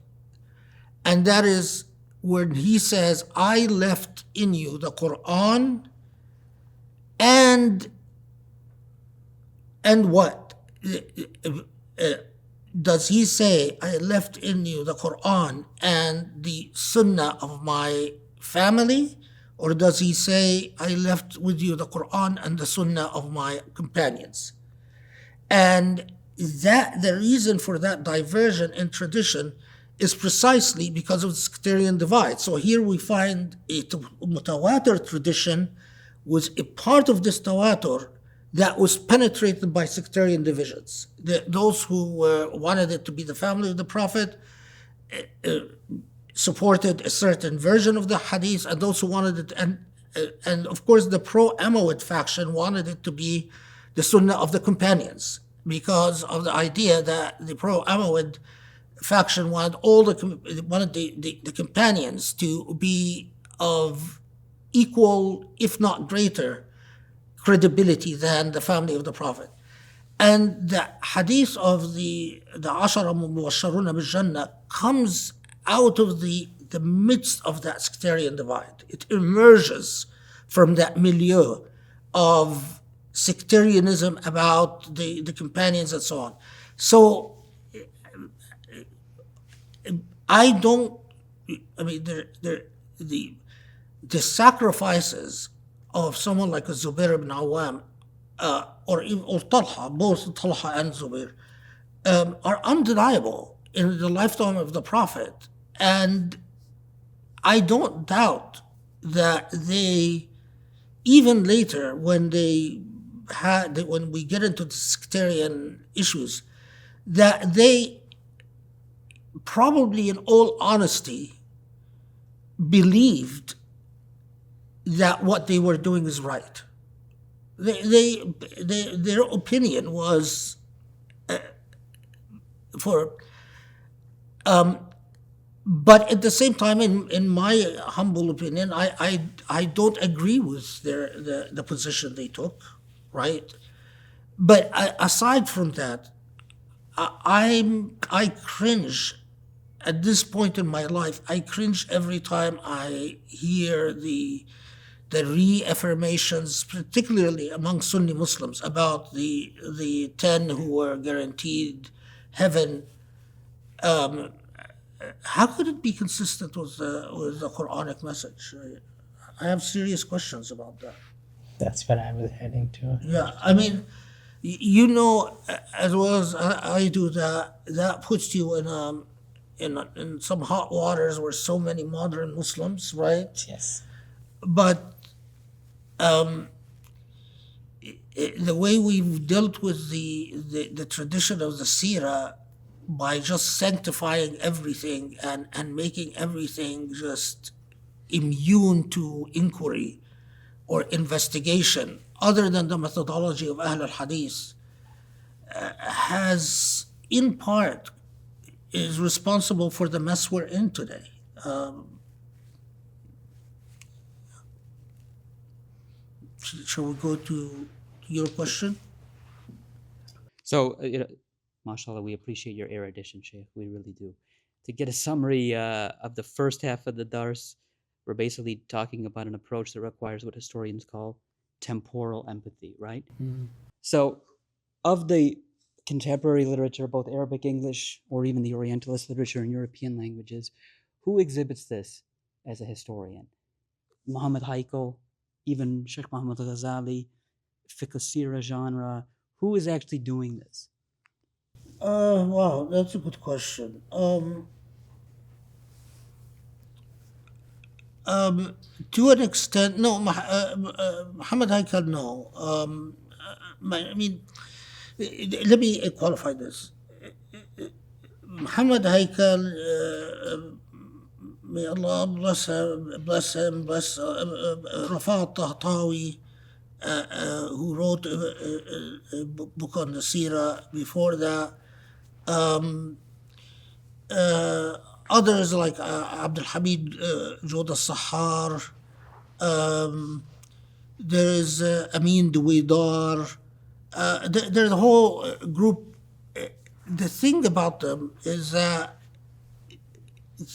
Speaker 1: and that is when he says, I left in you the Quran and what? Does he say, I left in you the Quran and the Sunnah of my family? Or does he say, I left with you the Quran and the Sunnah of my companions? And that the reason for that diversion in tradition is precisely because of the sectarian divide. So here we find a mutawatir tradition was a part of this tawatur that was penetrated by sectarian divisions. Those who wanted it to be the family of the Prophet supported a certain version of the hadith, and those who wanted it, and of course the pro-Umayyad faction wanted it to be the Sunnah of the companions, because of the idea that the pro-Umayyad faction wanted the companions to be of equal, if not greater, credibility than the family of the Prophet. And the hadith of the ashara mubashsharuna bil-jannah comes out of the midst of that sectarian divide. It emerges from that milieu of sectarianism about the companions and so on. So the sacrifices of someone like a Zubayr ibn Awam or Talha, both Talha and Zubayr, are undeniable in the lifetime of the Prophet. And I don't doubt that they, even later, when we get into the sectarian issues, that they probably, in all honesty, believed that what they were doing is right. Their opinion was but at the same time, in my humble opinion, I don't agree with the position they took, right? But aside from that, I cringe at this point in my life. I cringe every time I hear the reaffirmations, particularly among Sunni Muslims, about the 10 who were guaranteed heaven. How could it be consistent with the Quranic message? I have serious questions about that.
Speaker 2: That's what I was heading to.
Speaker 1: Yeah, I mean, you know as well as I do that puts you in some hot waters where so many modern Muslims, right?
Speaker 2: Yes.
Speaker 1: But the way we've dealt with the tradition of the Sirah, by just sanctifying everything and making everything just immune to inquiry or investigation, other than the methodology of Ahl al-Hadith, has in part is responsible for the mess we're in today. Shall we go to your question?
Speaker 3: So, mashallah, we appreciate your erudition, Sheikh. We really do. To get a summary of the first half of the dars, we're basically talking about an approach that requires what historians call temporal empathy, right? So, of the contemporary literature, both Arabic, English, or even the Orientalist literature in European languages, who exhibits this as a historian? Muhammad Haikal, even Sheikh Muhammad Ghazali, fiqh Sirah genre. Who is actually doing this?
Speaker 1: Wow, that's a good question. To an extent, no. Muhammad Haikal, no. I mean, let me qualify this. Muhammad Haikal, may Allah bless him, bless Rafa Tahtawi, who wrote a book on the Sirah before that. Others like Abdul Hamid Jod al-Sahar. There is Amin Duwaidar. There's a whole group. The thing about them is that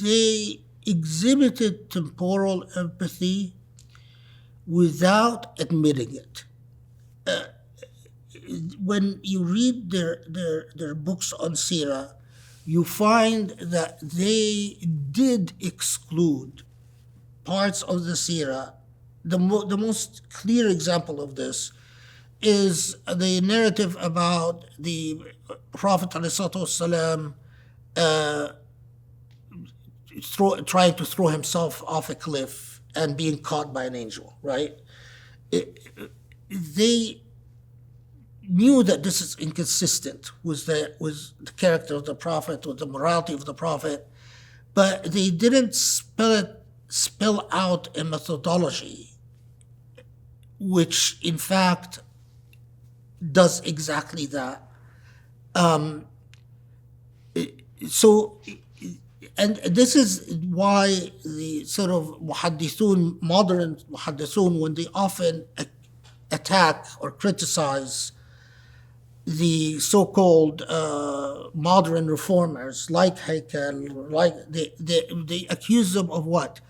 Speaker 1: they exhibited temporal empathy without admitting it. When you read their books on Sirah, you find that they did exclude parts of the Sirah. The most clear example of this is the narrative about the Prophet ﷺ trying to throw himself off a cliff and being caught by an angel, right? They knew that this is inconsistent with the character of the Prophet, with the morality of the Prophet, but they didn't spell out a methodology which in fact does exactly that. And this is why the sort of muhaddithun, modern muhaddithun, when they often attack or criticize the so-called modern reformers like Haikal, like they accuse them of what?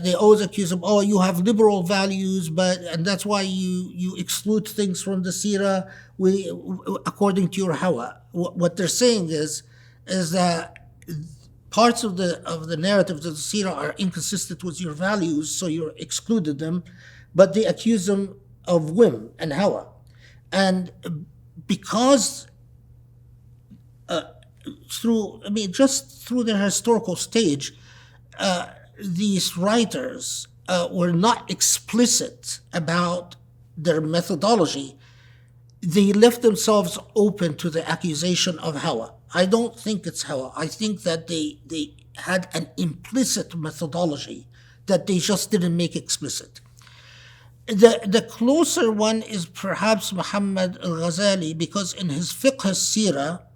Speaker 1: They always accuse them, oh, you have liberal values, and that's why you exclude things from the Sirah according to your hawa. What they're saying is that parts of the narratives of the Sirah are inconsistent with your values, so you excluded them, but they accuse them of whim and hawa. And because just through their historical stage, these writers were not explicit about their methodology. They left themselves open to the accusation of hawa. I don't think it's hawa. I think that they had an implicit methodology that they just didn't make explicit. The closer one is perhaps Muhammad al-Ghazali, because in his fiqh al-Sirah,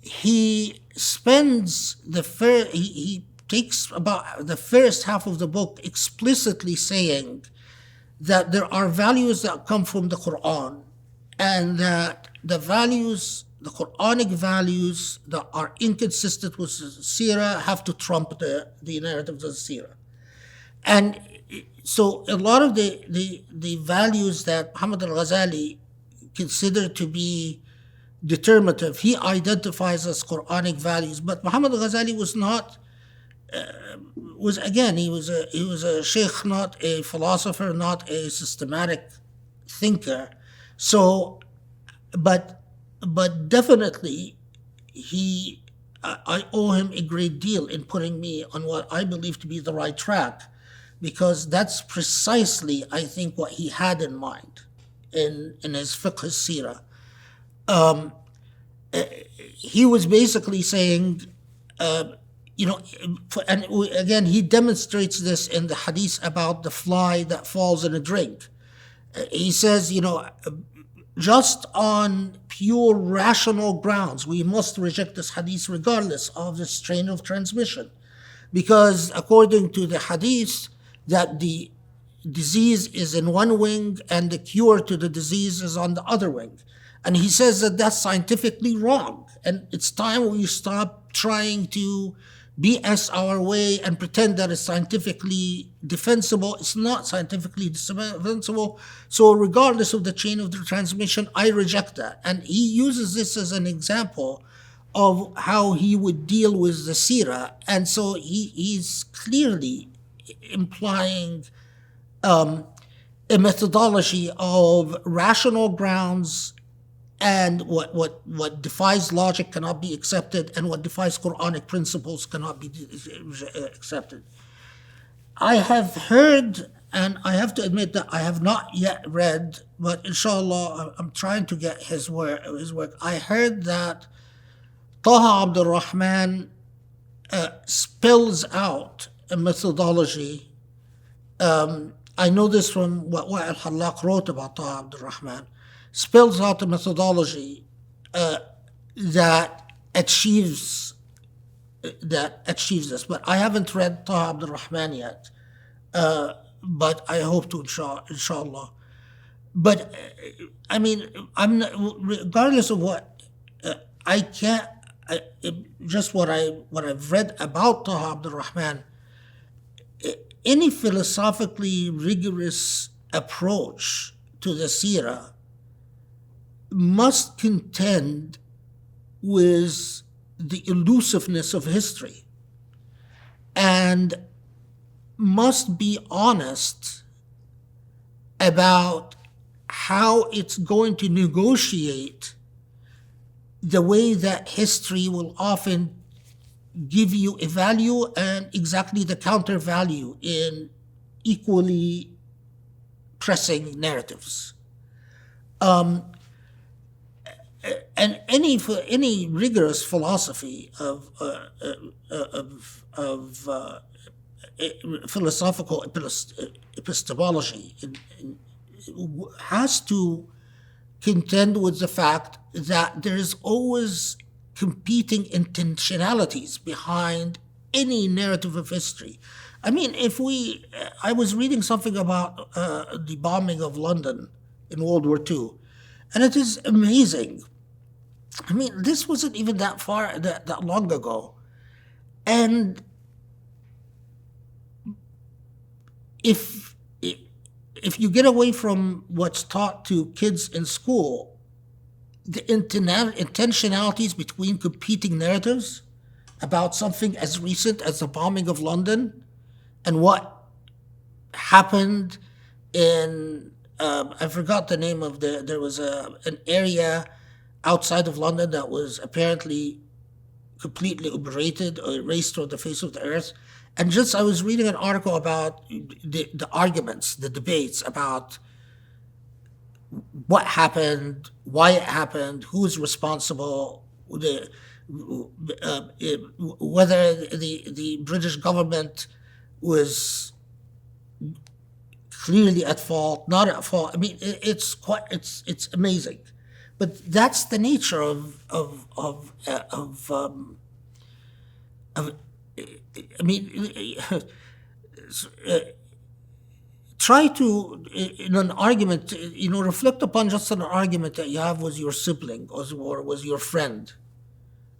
Speaker 1: he spends he takes about the first half of the book explicitly saying that there are values that come from the Quran, and that the Quranic values that are inconsistent with the Sirah have to trump the narratives of the Sirah. And so a lot of the values that Muhammad al-Ghazali considered to be determinative, he identifies as Quranic values. But Muhammad al-Ghazali was not, he was a sheikh, not a philosopher, not a systematic thinker. So, but definitely I owe him a great deal in putting me on what I believe to be the right track, because that's precisely, I think, what he had in mind in his fiqh al-Sirah. He was basically saying, and again, he demonstrates this in the hadith about the fly that falls in a drink. He says, just on pure rational grounds, we must reject this hadith regardless of the strain of transmission. Because according to the hadith, that the disease is in one wing and the cure to the disease is on the other wing. And he says that that's scientifically wrong. And it's time we stop trying to BS our way and pretend that it's scientifically defensible. It's not scientifically defensible. So regardless of the chain of the transmission, I reject that. And he uses this as an example of how he would deal with the Sirah. And so he's clearly implying a methodology of rational grounds, and what defies logic cannot be accepted, and what defies Quranic principles cannot be accepted. I have heard, and I have to admit that I have not yet read, but inshallah, I'm trying to get his work. I heard that Taha Abdul Rahman spells out a methodology. I know this from what al-Hallaq wrote about Taha Abdul Rahman. Spells out a methodology that achieves this. But I haven't read Taha Abdul Rahman yet. But I hope to, inshallah. But I mean, regardless of what, I can't. Just what I've read about Taha Abdul Rahman. Any philosophically rigorous approach to the Sirah must contend with the elusiveness of history and must be honest about how it's going to negotiate the way that history will often give you a value and exactly the counter value in equally pressing narratives. And any rigorous philosophy of philosophical epistemology has to contend with the fact that there's always competing intentionalities behind any narrative of history. I mean, I was reading something about the bombing of London in World War II, and it is amazing. I mean, this wasn't even that long ago. And if you get away from what's taught to kids in school, the intentionalities between competing narratives about something as recent as the bombing of London and what happened in, I forgot the name of there was an area outside of London that was apparently completely obliterated or erased from the face of the earth. And I was reading an article about the arguments, the debates about what happened, why it happened, who's responsible, whether the British government was clearly at fault, not at fault. I mean, it's amazing. But that's the nature of I mean, try to, in an argument, reflect upon just an argument that you have with your sibling or with your friend,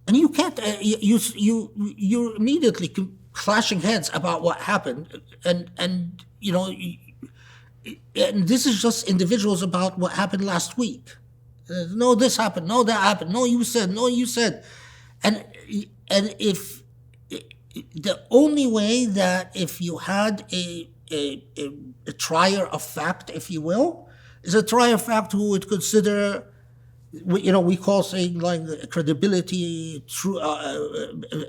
Speaker 1: and you can't. You're immediately clashing heads about what happened, and and this is just individuals about what happened last week. No, this happened. No, that happened. No, you said. No, you said, and if the only way that if you had a trier of fact, if you will, is a trier of fact who would consider, we call saying like credibility, true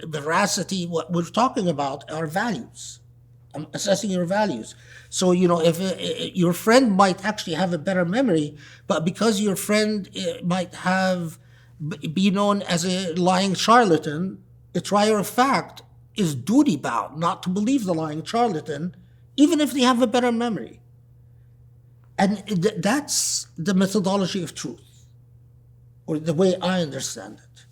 Speaker 1: veracity. What we're talking about are values. I'm assessing your values. So, if your friend might actually have a better memory, but because your friend might be known as a lying charlatan, a trier of fact is duty bound not to believe the lying charlatan, even if they have a better memory. And that's the methodology of truth, or the way I understand it.